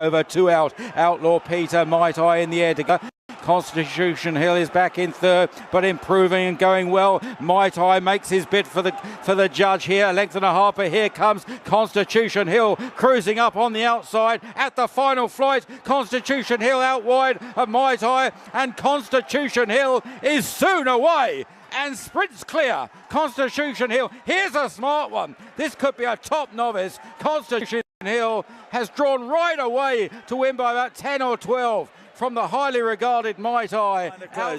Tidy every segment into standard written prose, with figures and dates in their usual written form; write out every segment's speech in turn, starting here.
over 2 out. Outlaw Peter, Might Eye in the air to go. Constitution Hill is back in third, but improving and going well. Might Eye makes his bid for the judge here. A length and a half, but here comes Constitution Hill cruising up on the outside at the final flight. Constitution Hill out wide of Might Eye, and Constitution Hill is soon away and sprints clear. Constitution Hill, here's a smart one. This could be a top novice. Constitution Hill has drawn right away to win by about 10 or 12 from the highly regarded Might Eye.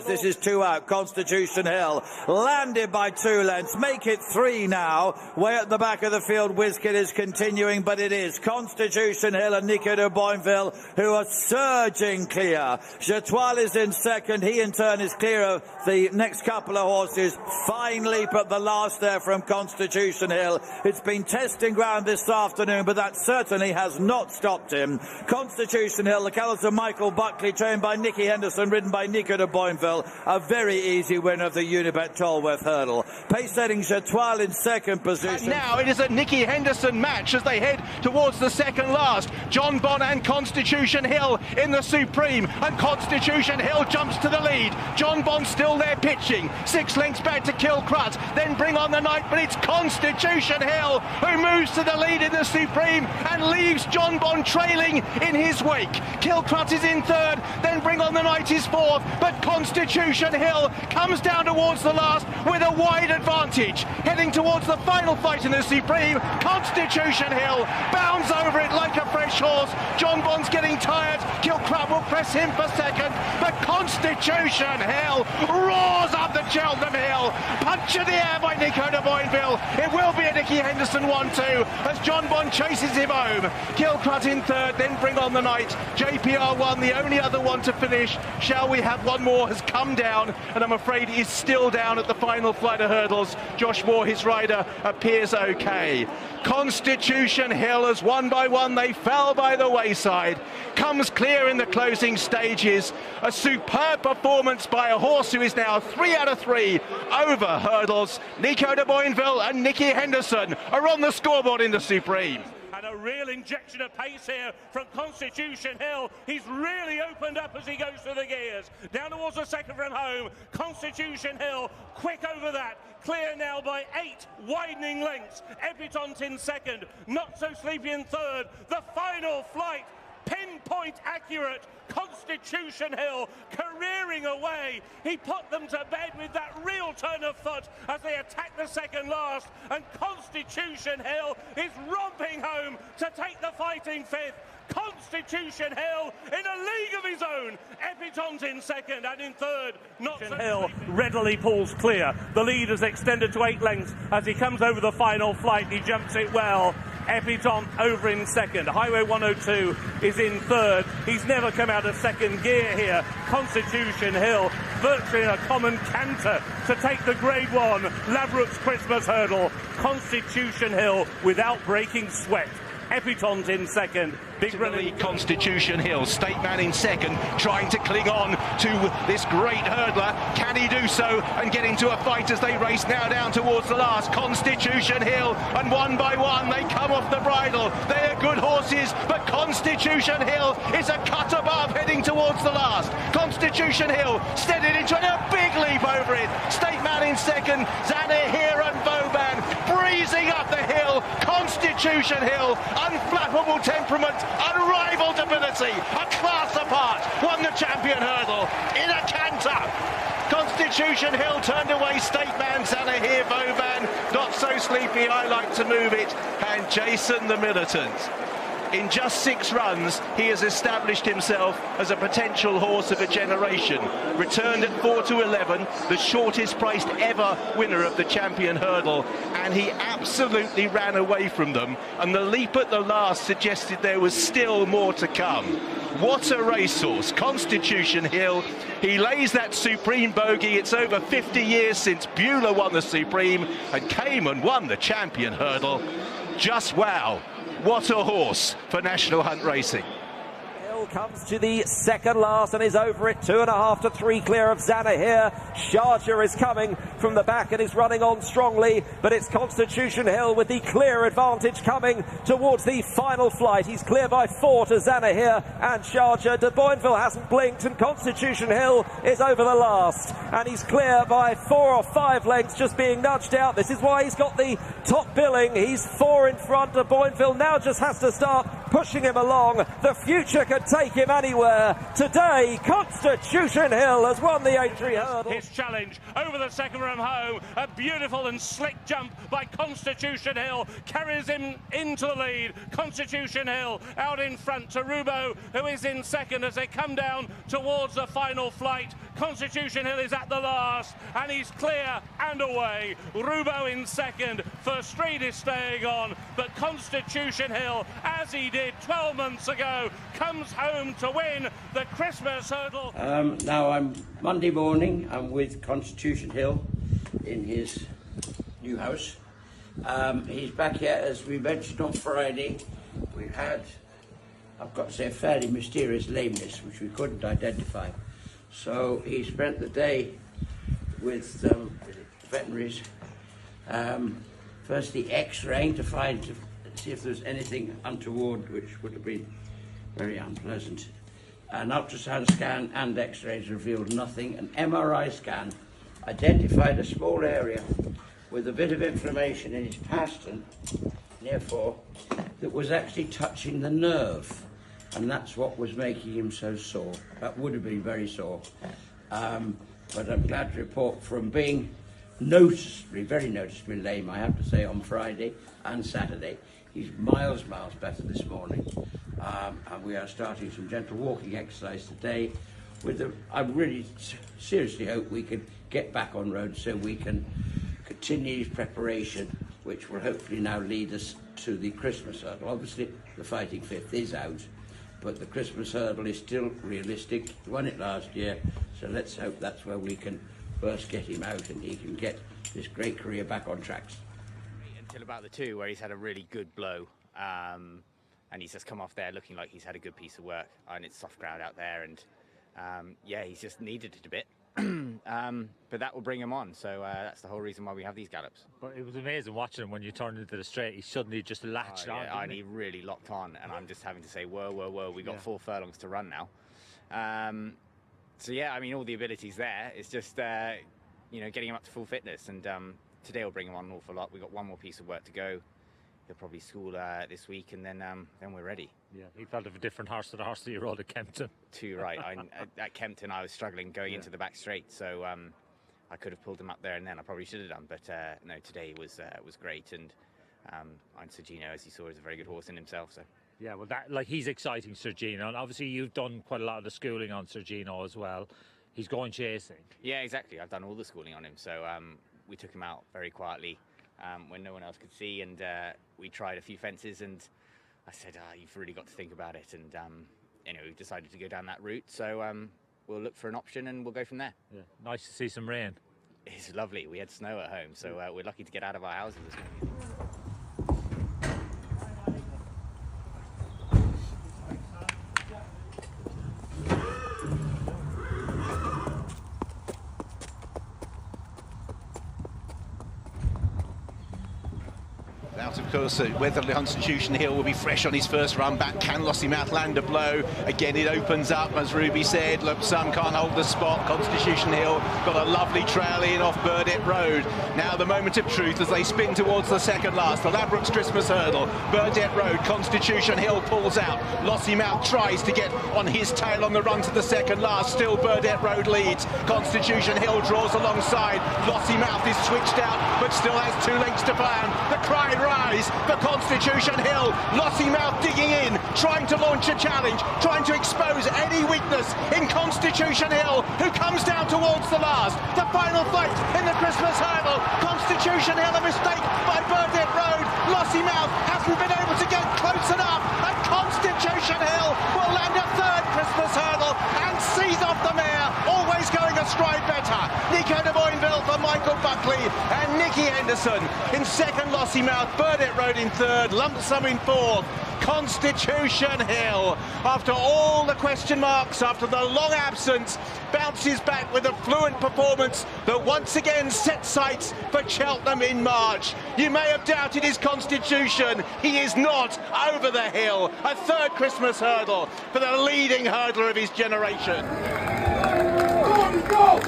This is 2 out. Constitution Hill landed by 2 lengths. Make it 3 now. Way at the back of the field, Wizkid is continuing, but it is Constitution Hill and Nicky de Boinville who are surging clear. Jetoile is in second. He in turn is clear of the next couple of horses. Fine leap at the last there from Constitution Hill. It's been testing ground this afternoon, but that certainly has not stopped him. Constitution Hill, the colours of Michael Buckley, trained by Nicky Henderson, ridden by Nicky de Boinville, a very easy winner of the Unibet Tolworth Hurdle. Pace setting Jetoile in second position. And now it is a Nicky Henderson match as they head towards the second last. John Bon and Constitution Hill in the Supreme, and Constitution Hill jumps to the lead. John Bon still there pitching, 6 lengths back to Kilcrut, then Bring on the Night, but it's Constitution Hill who moves to the lead in the Supreme and leaves John Bon trailing in his wake. Kilcrut is in third, then Bring on the Night is fourth, but Constitution Hill comes down towards the last with a wide advantage. Heading towards the final fight in the Supreme, Constitution Hill bounds over it like a fresh horse. John Bon's getting tired. Kilcrut will press him for second, but Constitution Hill roars up the Cheltenham Hill. Punch in the air by Nicky de Boinville. It will be a Nicky Henderson 1-2 as John Bon chases him home. Kilcrut in third, then Bring on the Night. JPR 1, the only other one to finish. Shall we have one more? Has come down, and I'm afraid is still down at the final flight of hurdles. Josh Moore, his rider, appears okay. Constitution Hill, as one by one they fell by the wayside, comes clear in the closing stages. A superb performance by a horse who is now 3 out of 3 over hurdles. Nicky de Boinville and Nicky Henderson are on the scoreboard in the Supreme. And a real injection of pace here from Constitution Hill. He's really opened up as he goes through the gears. Down towards the second from home. Constitution Hill, quick over that. Clear now by 8 widening lengths. Epitont in second. Not So Sleepy in third. The final flight, pinpoint accurate. Constitution Hill careering away. He put them to bed with that real turn of foot as they attack the second last, and Constitution Hill is romping home to take the fighting fifth. Constitution Hill in a league of his own. Epitont in second, and in third, Not So Hill Sleepy readily pulls clear. The lead is extended to 8 lengths as he comes over the final flight. He jumps it well. Epitont over in second. Highway 102 is in third. He's never come out of second gear here. Constitution Hill virtually a common canter to take the Grade 1 Ladbrokes Christmas Hurdle. Constitution Hill without breaking sweat. Epitont in second. Big rally. Constitution Hill, State Man in second, trying to cling on to this great hurdler. Can he do so and get into a fight as they race now down towards the last? Constitution Hill, and one by one they come off the bridle. They are good horses, but Constitution Hill is a cut above heading towards the last. Constitution Hill steadied into it, a big leap over it. State Man in second, Zanahir and Vauban breezing up the hill. Constitution Hill, unflappable temperament, unrivaled ability, a class apart, won the champion hurdle in a canter. Constitution Hill turned away State Man, Zanahir, Vauban, Not So Sleepy, I Like to Move It, and Jason the Militant. In just 6 runs, he has established himself as a potential horse of a generation. Returned at 4-11, the shortest priced ever winner of the champion hurdle, and he absolutely ran away from them, and the leap at the last suggested there was still more to come. What a racehorse, Constitution Hill. He lays that Supreme bogey. It's over 50 years since Beulah won the Supreme and came and won the champion hurdle. Just wow. What a horse for National Hunt Racing. Hill comes to the second last and is over it, 2.5 to 3 clear of Zanna here. Sharjah is coming from the back and is running on strongly, but it's Constitution Hill with the clear advantage coming towards the final flight. He's clear by 4 to Zanna here and Sharjah. De Boinville hasn't blinked and Constitution Hill is over the last, and he's clear by 4 or 5 lengths, just being nudged out. This is why he's got the top billing. He's 4 in front. De Boinville now just has to start pushing him along. The future could take him anywhere. Today, Constitution Hill has won the entry hurdle. His challenge over the second from home. A beautiful and slick jump by Constitution Hill carries him into the lead. Constitution Hill out in front to Rubo, who is in second as they come down towards the final flight. Constitution Hill is at the last and he's clear and away. Rubo in second. First Street is staying on, but Constitution Hill, as he did 12 months ago, comes home to win the Christmas hurdle. Now I'm Monday morning. I'm with Constitution Hill in his new house. He's back here, as we mentioned on Friday. We had, I've got to say, a fairly mysterious lameness which we couldn't identify. So he spent the day with veterinaries, firstly x-raying to see if there's anything untoward, which would have been very unpleasant. An ultrasound scan and x-rays revealed nothing. An MRI scan identified a small area with a bit of inflammation in his pastern, therefore, that was actually touching the nerve. And that's what was making him so sore. That would have been very sore. But I'm glad to report, from being very noticeably lame, I have to say, on Friday and Saturday, he's miles better this morning. And we are starting some gentle walking exercise today. I really seriously hope we can get back on road so we can continue his preparation, which will hopefully now lead us to the Christmas hurdle. Obviously, the Fighting Fifth is out, but the Christmas hurdle is still realistic. He won it last year, so let's hope that's where we can first get him out and he can get this great career back on tracks. Until about the 2, where he's had a really good blow, and he's just come off there looking like he's had a good piece of work, and it's soft ground out there, and yeah, he's just needed it a bit. But that will bring him on, so that's the whole reason why we have these gallops. But it was amazing watching him when you turned into the straight. He suddenly just latched on. Yeah, and he really locked on, and I'm just having to say, whoa, we got 4 furlongs to run now. So yeah, I mean, all the ability's there. It's just getting him up to full fitness, and today will bring him on an awful lot. We've got one more piece of work to go. He'll probably school this week, and then we're ready. Yeah, he felt of a different horse to the horse that you rode at Kempton. Too right. At Kempton, I was struggling going into the back straight, so I could have pulled him up there, and then I probably should have done. But no, today was great, and Sergino, as you saw, is a very good horse in himself. So. Yeah, well, he's exciting, Sergino, and obviously you've done quite a lot of the schooling on Sergino as well. He's going chasing. Yeah, exactly. I've done all the schooling on him, so we took him out very quietly when no one else could see, and we tried a few fences, and I said, you've really got to think about it, and anyway, we've decided to go down that route, so we'll look for an option and we'll go from there. Yeah, nice to see some rain. It's lovely. We had snow at home, so we're lucky to get out of our houses this morning. Of course, whether Constitution Hill will be fresh on his first run back. Can Lossiemouth land a blow? Again, it opens up, as Ruby said. Look, some can't hold the spot. Constitution Hill got a lovely trail in off Burdett Road. Now the moment of truth as they spin towards the second last. The Ladbrokes Christmas hurdle. Burdett Road, Constitution Hill pulls out. Lossiemouth tries to get on his tail on the run to the second last. Still Burdett Road leads. Constitution Hill draws alongside. Lossiemouth is switched out, but still has 2 lengths to plan. The cry rise for Constitution Hill. Lossiemouth digging in, trying to launch a challenge, trying to expose any weakness in Constitution Hill, who comes down towards the last. The final fight in the Christmas hurdle. Constitution Hill, a mistake by Burdett Road. Lossiemouth hasn't been able to get close enough, and Constitution Hill will land a 3rd Christmas hurdle and seize off the mare, always going a stride better. Nico de Boinville for Michael Buckley, and Nicky Henderson in 2nd. Lossiemouth, Burdett Road in 3rd, Lump Sum in 4th. Constitution Hill, after all the question marks, after the long absence, bounces back with a fluent performance that once again sets sights for Cheltenham in March. You may have doubted his constitution. He is not over the hill. A third Christmas hurdle for the leading hurdler of his generation. Go!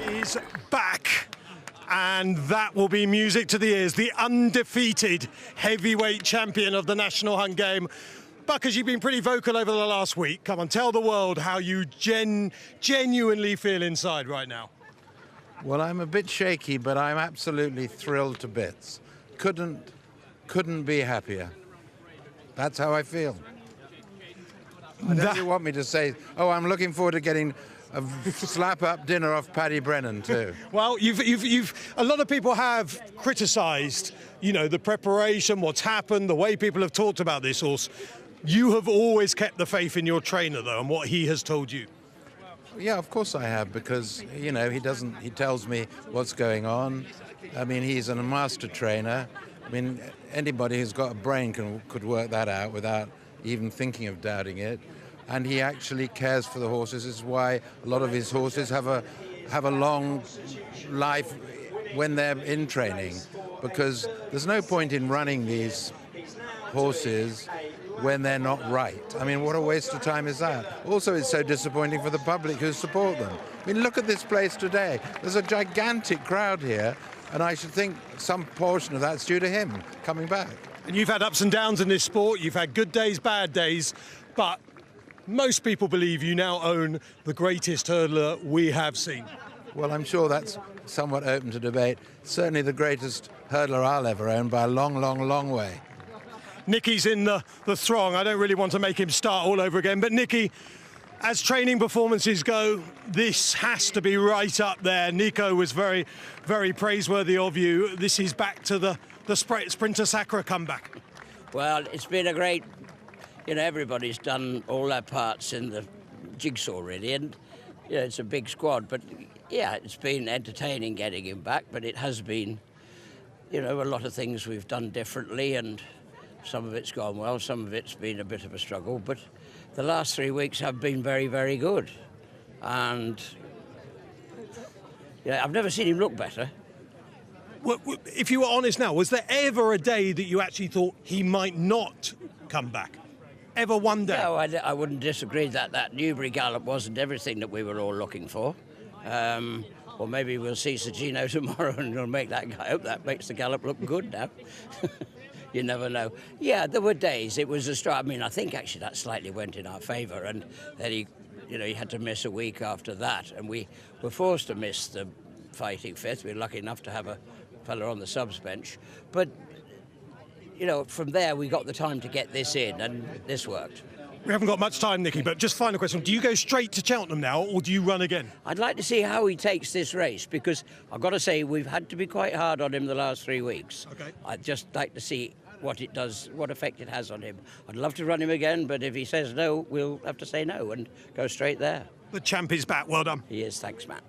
Is back, and that will be music to the ears. The undefeated heavyweight champion of the National Hunt Game. Buckers, you've been pretty vocal over the last week. Come on, tell the world how you genuinely feel inside right now. Well, I'm a bit shaky, but I'm absolutely thrilled to bits. Couldn't be happier. That's how I feel. I don't you want me to say, oh, I'm looking forward to getting a slap-up dinner off Paddy Brennan too. Well, a lot of people have criticised, you know, the preparation, what's happened, the way people have talked about this horse. You have always kept the faith in your trainer, though, and what he has told you. Yeah, of course I have, because, you know, he tells me what's going on. I mean, he's a master trainer. I mean, anybody who's got a brain could work that out without even thinking of doubting it. And he actually cares for the horses. This is why a lot of his horses have a long life when they're in training, because there's no point in running these horses when they're not right. I mean, what a waste of time is that? Also, it's so disappointing for the public who support them. I mean, look at this place today. There's a gigantic crowd here, and I should think some portion of that's due to him coming back. And you've had ups and downs in this sport. You've had good days, bad days, but most people believe you now own the greatest hurdler we have seen. Well, I'm sure that's somewhat open to debate. Certainly the greatest hurdler I'll ever own by a long, long, long way. Nicky's in the throng. I don't really want to make him start all over again, but Nicky, as training performances go, this has to be right up there. Nico was very, very praiseworthy of you. This is back to the Sprinter Sacre comeback. Well, it's been a great, you know, everybody's done all their parts in the jigsaw really, and you know, it's a big squad, but yeah, it's been entertaining getting him back, but it has been, you know, a lot of things we've done differently, and some of it's gone well, some of it's been a bit of a struggle, but the last 3 weeks have been very, very good. And yeah, I've never seen him look better. Well, if you were honest now, was there ever a day that you actually thought he might not come back? Ever one day? No, I wouldn't disagree that Newbury Gallop wasn't everything that we were all looking for. Or maybe we'll see Sergino tomorrow and we'll make that guy. I hope that makes the Gallop look good now. You never know. Yeah, there were days. It was a strike. I mean, I think actually that slightly went in our favour, and then he had to miss a week after that, and we were forced to miss the fighting fifth. We were lucky enough to have a fella on the subs bench, but you know, from there we got the time to get this in, and this worked. We haven't got much time, Nicky, but just final question. Do you go straight to Cheltenham now, or do you run again? I'd like to see how he takes this race, because I've got to say we've had to be quite hard on him the last 3 weeks. Okay. I'd just like to see what it does, what effect it has on him. I'd love to run him again, but if he says no, we'll have to say no and go straight there. The champ is back. Well done. He is. Thanks, Matt.